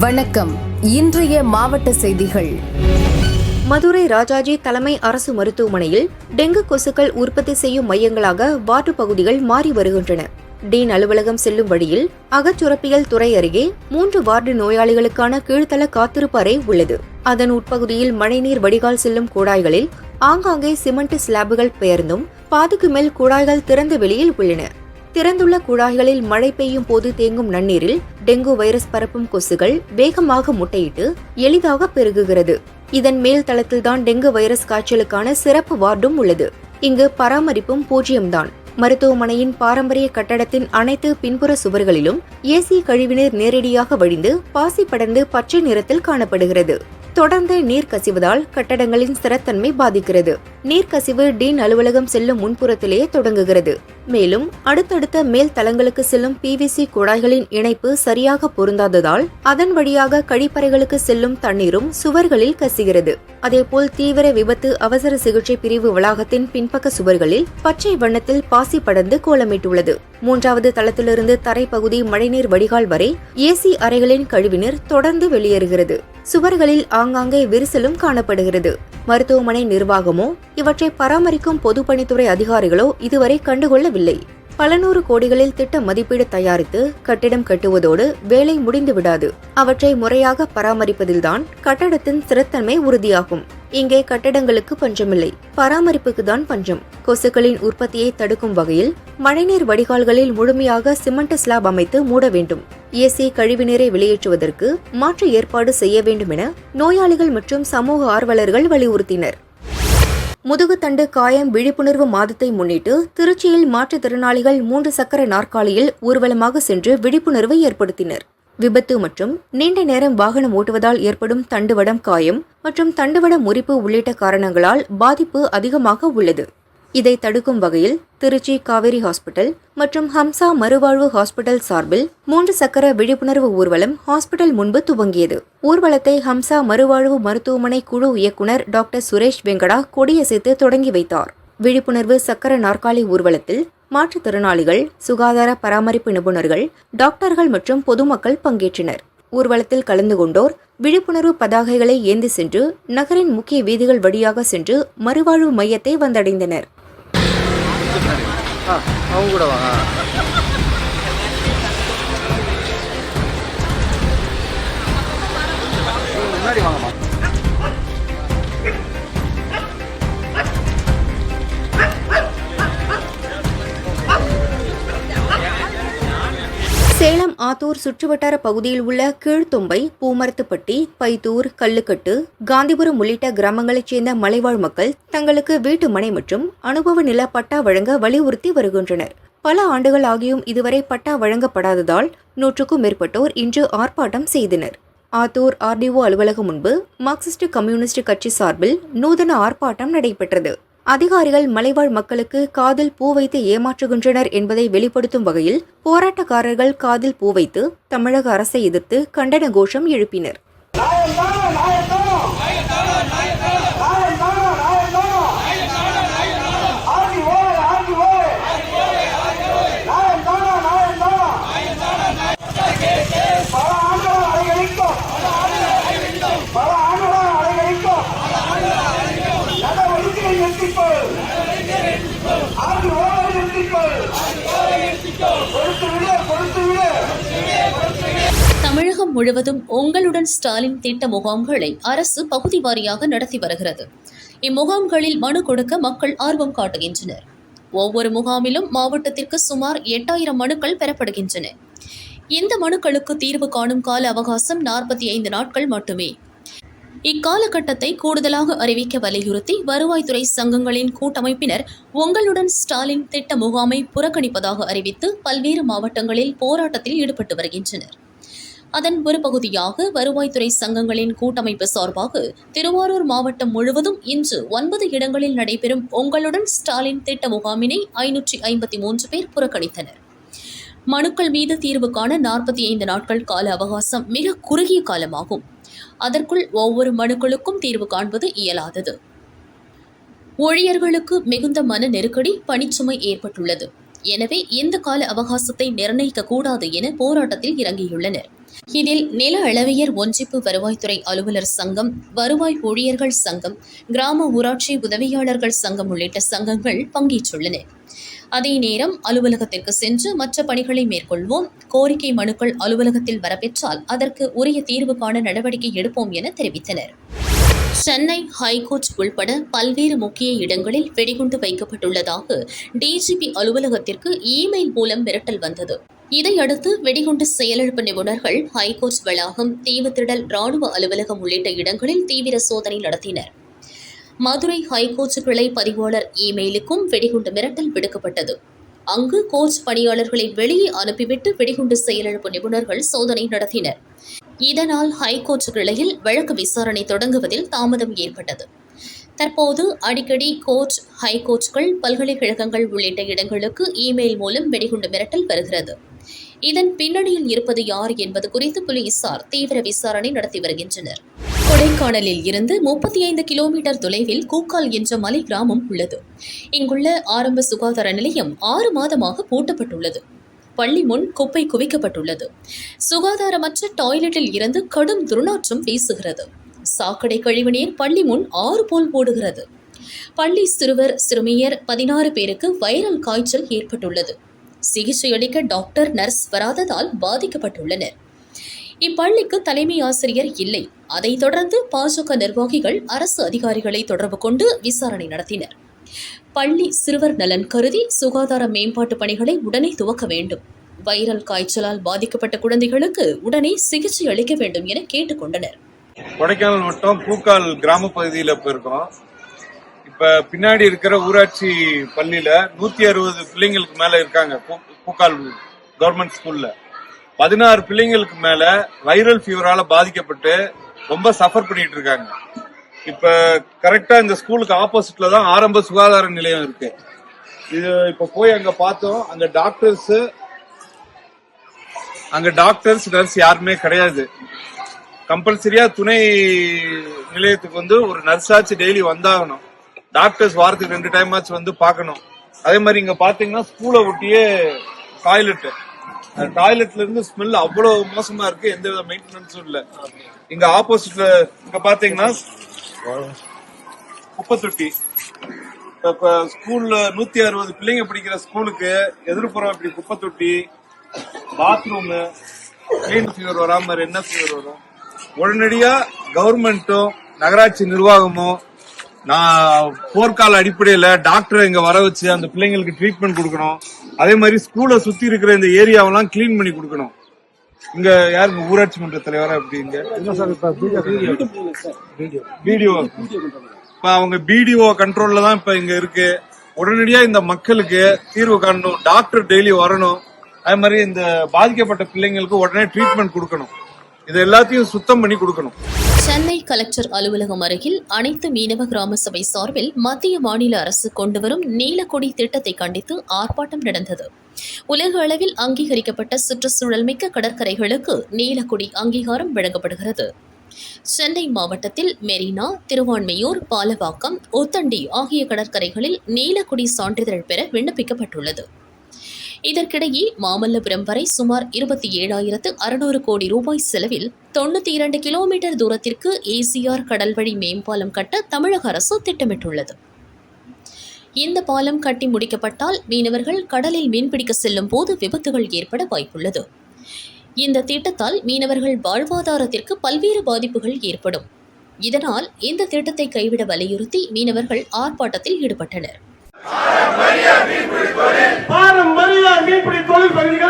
வணக்கம். இன்றைய மாவட்ட செய்திகள். மதுரை ராஜாஜி தலைமை அரசு மருத்துவமனையில் டெங்கு கொசுக்கள் உற்பத்தி செய்யும் மையங்களாக வார்டு பகுதிகள் மாறி வருகின்றன. டீன் அலுவலகம் செல்லும் வழியில் அகச்சுரப்பியல் துறை அருகே 3 வார்டு நோயாளிகளுக்கான கீழ்த்தள காத்திருப்பு அறை உள்ளது. அதன் உட்பகுதியில் மழைநீர் வடிகால் செல்லும் குழாய்களில் ஆங்காங்கே சிமெண்ட் ஸ்லாபுகள் பெயர்ந்தும் பாதிக்கு மேல் குழாய்கள் திறந்த வெளியில் உள்ளன. திறந்துள்ள குழாய்களில் மழை பெய்யும் போது தேங்கும் நன்னீரில் டெங்கு வைரஸ் பரப்பும் கொசுகள் வேகமாக முட்டையிட்டு எளிதாக பெருகுகிறது. இதன் மேல் தளத்தில்தான் டெங்கு வைரஸ் காய்ச்சலுக்கான சிறப்பு வார்டும் உள்ளது. இங்கு பராமரிப்பும் பூஜ்ஜியம்தான். மருத்துவமனையின் பாரம்பரிய கட்டடத்தின் அனைத்து பின்புற சுவர்களிலும் ஏசி கழிவுநீர் நேரடியாக வழிந்து பாசி படர்ந்து பச்சை நிறத்தில் காணப்படுகிறது. தொடர்ந்து நீர் கசிவதால் கட்டடங்களின் ஸ்திரத்தன்மை பாதிக்கிறது. நீர்க்கசிவு டீன் அலுவலகம் செல்லும் முன்புறத்திலேயே தொடங்குகிறது. மேலும் அடுத்தடுத்த மேல் தளங்களுக்கு செல்லும் பிவிசி குழாய்களின் இணைப்பு சரியாக பொருந்தாததால் அதன் வழியாக கழிப்பறைகளுக்கு செல்லும் தண்ணீரும் சுவர்களில் கசிகிறது. அதேபோல் தீவிர விபத்து அவசர சிகிச்சை பிரிவு வளாகத்தின் பின்பக்க சுவர்களில் பச்சை வண்ணத்தில் பாசி படர்ந்து கோலமிட்டுள்ளது. 3வது தளத்திலிருந்து தரைப்பகுதி மழைநீர் வடிகால் வரை ஏசி அறைகளின் கழிவுநீர் தொடர்ந்து வெளியேறுகிறது. சுவர்களில் ஆங்காங்கே விரிசலும் காணப்படுகிறது. மருத்துவமனை நிர்வாகமோ இவற்றை பராமரிக்கும் பொதுப்பணித்துறை அதிகாரிகளோ இதுவரை கண்டுகொள்ளவில்லை. பல நூறு கோடிகளில் திட்ட மதிப்பீடு தயாரித்து கட்டிடம் கட்டுவதோடு வேலை முடிந்து விடாது. அவற்றை முறையாக பராமரிப்பதில்தான் கட்டடத்தின் ஸ்திரத்தன்மை உறுதியாகும். இங்கே கட்டடங்களுக்கு பஞ்சமில்லை, பராமரிப்புக்குதான் பஞ்சம். கொசுக்களின் உற்பத்தியை தடுக்கும் வகையில் மழைநீர் வடிகால்களில் முழுமையாக சிமெண்ட் ஸ்லாப் அமைத்து மூட வேண்டும். ஏசி கழிவுநீரை வெளியேற்றுவதற்கு மாற்று ஏற்பாடு செய்ய வேண்டும் என நோயாளிகள் மற்றும் சமூக ஆர்வலர்கள் வலியுறுத்தினர். முதுகுத்தண்டு காயம் விழிப்புணர்வு மாதத்தை முன்னிட்டு திருச்சியில் மாற்றுத்திறனாளிகள் 3 சக்கர நாற்காலியில் ஊர்வலமாக சென்று விழிப்புணர்வை ஏற்படுத்தினர். விபத்து மற்றும் நீண்ட நேரம் வாகனம் ஓட்டுவதால் ஏற்படும் தண்டுவடம் காயம் மற்றும் தண்டுவட முறிப்பு உள்ளிட்ட காரணங்களால் பாதிப்பு அதிகமாக உள்ளது. இதை தடுக்கும் வகையில் திருச்சி காவேரி ஹாஸ்பிட்டல் மற்றும் ஹம்சா மறுவாழ்வு ஹாஸ்பிட்டல் சார்பில் 3 சக்கர விழிப்புணர்வு ஊர்வலம் ஹாஸ்பிட்டல் முன்பு துவங்கியது. ஊர்வலத்தை ஹம்சா மறுவாழ்வு மருத்துவமனை குழு இயக்குநர் டாக்டர் சுரேஷ் வெங்கடா கொடியசைத்து தொடங்கி வைத்தார். விழிப்புணர்வு சக்கர நாற்காலி ஊர்வலத்தில் மாற்றுத்திறனாளிகள், சுகாதார பராமரிப்பு நிபுணர்கள், டாக்டர்கள் மற்றும் பொதுமக்கள் பங்கேற்றனர். ஊர்வலத்தில் கலந்து கொண்டோர் விழிப்புணர்வு பதாகைகளை ஏந்தி சென்று நகரின் முக்கிய வீதிகள் வழியாக சென்று மறுவாழ்வு மையத்தை வந்தடைந்தனர். சேலம் ஆத்தூர் சுற்றுவட்டார பகுதியில் உள்ள கீழ்த்தொம்பை, பூமரத்துப்பட்டி, பைத்தூர், கல்லுக்கட்டு, காந்திபுரம் உள்ளிட்ட கிராமங்களைச் சேர்ந்த மலைவாழ் மக்கள் தங்களுக்கு வீட்டு மனை மற்றும் அனுபவ நில பட்டா வழங்க வலியுறுத்தி வருகின்றனர். பல ஆண்டுகள் ஆகியும் இதுவரை பட்டா வழங்கப்படாததால் 100க்கும் மேற்பட்டோர் இன்று ஆர்ப்பாட்டம் செய்தனர். ஆத்தூர் ஆர்டிஓ அலுவலகம் முன்பு மார்க்சிஸ்ட் கம்யூனிஸ்ட் கட்சி சார்பில் நூதன ஆர்ப்பாட்டம் நடைபெற்றது. அதிகாரிகள் மலைவாழ் மக்களுக்கு காதில் பூ வைத்து ஏமாற்றுகின்றனர் என்பதை வெளிப்படுத்தும் வகையில் போராட்டக்காரர்கள் காதில் பூ வைத்து தமிழக அரசை எதிர்த்து கண்டன கோஷம் எழுப்பினர். தமிழகம் முழுவதும் உங்களுடன் ஸ்டாலின் திட்ட முகாம்களை அரசு பகுதி வாரியாக நடத்தி வருகிறது. இம்முகாம்களில் மனு கொடுக்க மக்கள் ஆர்வம் காட்டுகின்றனர். ஒவ்வொரு முகாமிலும் மாவட்டத்திற்கு சுமார் 8000 மனுக்கள் பெறப்படுகின்றன. இந்த மனுக்களுக்கு தீர்வு காணும் கால அவகாசம் 45 நாட்கள் மட்டுமே. இக்காலகட்டத்தை கூடுதலாக அறிவிக்க வலியுறுத்தி வருவாய்த்துறை சங்கங்களின் கூட்டமைப்பினர் உங்களுடன் ஸ்டாலின் திட்ட முகாமை புறக்கணிப்பதாக அறிவித்து பல்வேறு மாவட்டங்களில் போராட்டத்தில் ஈடுபட்டு வருகின்றனர். அதன் ஒரு பகுதியாக வருவாய்த்துறை சங்கங்களின் கூட்டமைப்பு சார்பாக திருவாரூர் மாவட்டம் முழுவதும் இன்று 9 இடங்களில் நடைபெறும் உங்களுடன் ஸ்டாலின் திட்ட முகாமினை 553 பேர் புறக்கணித்தனர். மனுக்கள் மீது தீர்வு காண 45 நாட்கள் கால அவகாசம் மிக குறுகிய காலமாகும். அதற்குள் ஒவ்வொரு மனுக்களுக்கும் தீர்வு காண்பது இயலாதது. ஊழியர்களுக்கு மிகுந்த மன நெருக்கடி, பணிச்சுமை ஏற்பட்டுள்ளது. எனவே இந்த கால அவகாசத்தை நிர்ணயிக்க கூடாது என போராட்டத்தில் இறங்கியுள்ளனர். இதில் நில அளவியர் ஒன்றிப்பு வருவாய்த்துறை அலுவலர் சங்கம், வருவாய் ஊழியர்கள் சங்கம், கிராம ஊராட்சி உதவியாளர்கள் சங்கம் உள்ளிட்ட சங்கங்கள் பங்கேற்றுள்ளன. அதே நேரம் அலுவலகத்திற்கு சென்று மற்ற பணிகளை மேற்கொள்வோம், கோரிக்கை மனுக்கள் அலுவலகத்தில் வரப்பெற்றால் அதற்கு உரிய தீர்வு காண நடவடிக்கை எடுப்போம் என தெரிவித்தனர். சென்னை ஹைகோர்ட் உள்பட பல்வேறு முக்கிய இடங்களில் வெடிகுண்டு வைக்கப்பட்டுள்ளதாக டிஜிபி அலுவலகத்திற்கு இமெயில் மூலம் மிரட்டல் வந்தது. இதையடுத்து வெடிகுண்டு செயலிழப்பு நிபுணர்கள் ஹைகோர்ட் வளாகம், தீவுத்திடல், ராணுவ அலுவலகம் உள்ளிட்ட இடங்களில் தீவிர சோதனை நடத்தினர். மதுரை ஹைகோர்ட் கிளை பதிவாளர் இமெயிலுக்கும் வெடிகுண்டு மிரட்டல் விடுக்கப்பட்டது. அங்கு கோர்ட் பணியாளர்களை வெளியே அனுப்பிவிட்டு வெடிகுண்டு செயலிழப்பு நிபுணர்கள் சோதனை நடத்தினர். இதனால் ஹைகோர்ட் கிளையில் வழக்கு விசாரணை தொடங்குவதில் தாமதம் ஏற்பட்டது. தற்போது அடிக்கடி கோர்ட், ஹைகோர்ட்கள், பல்கலைக்கழகங்கள் உள்ளிட்ட இடங்களுக்கு இமெயில் மூலம் வெடிகுண்டு மிரட்டல் வருகிறது. இதன் பின்னணியில் இருப்பது யார் என்பது குறித்து போலீசார் தீவிர விசாரணை நடத்தி வருகின்றனர். கொடைக்கானலில் இருந்து 35 கிலோமீட்டர் தொலைவில் கூக்கால் என்ற மலை கிராமம் உள்ளது. இங்குள்ள ஆரம்ப சுகாதார நிலையம் 6 மாதமாக பூட்டப்பட்டுள்ளது. பள்ளி முன் குப்பை குவிக்கப்பட்டுள்ளது. சுகாதாரமற்ற டாய்லெட்டில் இருந்து கடும் துர்நாற்றம் வீசுகிறது. சாக்கடை கழிவுநீர் பள்ளி முன் 6 போல் ஓடுகிறது. பள்ளி சிறுவர், சிறுமியர் 16 பேருக்கு வைரல் காய்ச்சல் ஏற்பட்டுள்ளது. சிகிச்சை அளிக்க டாக்டர், நர்ஸ் வராததால் பாதிக்கப்பட்டுள்ளனர். இப்பள்ளிக்கு தலைமை ஆசிரியர் இல்லை. அதைத் தொடர்ந்து பாஜக நிர்வாகிகள் அரசு அதிகாரிகளை தொடர்பு கொண்டு விசாரணை நடத்தினர். பள்ளி சிறுவர் நலன் கருதி சுகாதார மேம்பாட்டு பணிகளை உடனே துவக்க வேண்டும். வைரல் காய்ச்சலால் பாதிக்கப்பட்ட குழந்தைகளுக்கு உடனே சிகிச்சை அளிக்க வேண்டும் என கேட்டுக் கொண்டனர். கொடைக்கானல் மட்டும் பூக்கால் கிராம பகுதியில் போயிருக்கோம். இப்ப பின்னாடி இருக்கிற ஊராட்சி பள்ளியில 160 பிள்ளைங்களுக்கு மேல இருக்காங்க. பூக்கால் கவர்மெண்ட் ஸ்கூல்ல 16 பிள்ளைங்களுக்கு மேல வைரல் ஃபீவரால பாதிக்கப்பட்டு ரொம்ப சஃபர் பண்ணிட்டு இருக்காங்க. இப்ப கரெக்டா இந்த ஸ்கூலுக்கு ஆப்போசிட்ல தான் ஆரம்ப சுகாதார நிலையம் இருக்கு. இது இப்ப போய் அங்க பார்த்தோம். அங்க டாக்டர்ஸ் நர்ஸ் யாருமே கிடையாது. கம்பல்சரியா துணை நிலையத்துக்கு வந்து ஒரு நர்ஸாச்சு டெய்லி வந்தாகணும். டாக்டர்ஸ் வாரத்துக்கு 2 டைம் ஆச்சு வந்து பார்க்கணும். அதே மாதிரி இங்க பாத்தீங்கன்னா ஸ்கூலை ஒட்டியே டாய்லெட்ல இருந்து ஸ்மெல் அவ்வளவு மோசமா இருக்கு. எந்த வித மெயின்டெனன்ஸும் இல்ல. இங்க ஆப்போசிட்ல இங்க பாத்தீங்கன்னா குப்பை தொட்டி. இப்ப ஸ்கூல்ல 160 பிள்ளைங்க படிக்கிற ஸ்கூலுக்கு எதிர்ப்புறம் இப்படி குப்பை தொட்டி, பாத்ரூம், கிளீன் ஃபீவர் வராம என்ன ஃபீவர் வரும்? உடனடியா கவர்மெண்ட்டும் நகராட்சி நிர்வாகமும் நான் போர்க்கால அடிப்படையில டாக்டரை இங்க வர வச்சு அந்த பிள்ளைங்களுக்கு ட்ரீட்மெண்ட் கொடுக்கணும். அதே மாதிரி ஸ்கூலை சுத்தி இருக்கிற இந்த ஏரியாவெல்லாம் கிளீன் பண்ணி கொடுக்கணும். இங்க யாருக்கு ஊராட்சி மன்ற தலைவரா அப்படிங்க பிடிஓ. இப்ப அவங்க பிடிஓ கண்ட்ரோல்ல தான் இப்ப இங்க இருக்கு. உடனடியா இந்த மக்களுக்கு தீர்வு காணணும். டாக்டர் டெய்லி வரணும். அதே மாதிரி இந்த பாதிக்கப்பட்ட பிள்ளைங்களுக்கு உடனே ட்ரீட்மெண்ட் கொடுக்கணும். இது எல்லாத்தையும் சுத்தம் பண்ணி கொடுக்கணும். சென்னை கலெக்டர் அலுவலகம் அருகில் அனைத்து மீனவ கிராம சபை சார்பில் மத்திய மாநில அரசு கொண்டுவரும் நீலக்கொடி திட்டத்தை கண்டித்து ஆர்ப்பாட்டம் நடந்தது. உலக அளவில் அங்கீகரிக்கப்பட்ட சுற்றுச்சூழல் மிக்க கடற்கரைகளுக்கு நீலக்கொடி அங்கீகாரம் வழங்கப்படுகிறது. சென்னை மாவட்டத்தில் மெரினா, திருவான்மையூர், பாலவாக்கம், ஒத்தண்டி ஆகிய கடற்கரைகளில் நீலக்கொடி சான்றிதழ் பெற விண்ணப்பிக்கப்பட்டுள்ளது. இதற்கிடையே மாமல்லபுரம் வரை சுமார் 27,600 கோடி ரூபாய் செலவில் 92 கிலோமீட்டர் தூரத்திற்கு ஏசிஆர் கடல்வழி மேம்பாலம் கட்ட தமிழக அரசு திட்டமிட்டுள்ளது. இந்த பாலம் கட்டி முடிக்கப்பட்டால் மீனவர்கள் கடலில் மீன்பிடிக்க செல்லும் போது விபத்துகள் ஏற்பட வாய்ப்புள்ளது. இந்த திட்டத்தால் மீனவர்கள் வாழ்வாதாரத்திற்கு பல்வேறு பாதிப்புகள் ஏற்படும். இதனால் இந்த திட்டத்தை கைவிட வலியுறுத்தி மீனவர்கள் ஆர்ப்பாட்டத்தில் ஈடுபட்டனர். பாரம்பரிய மீன்பிடி தொழில் பகுதிகள்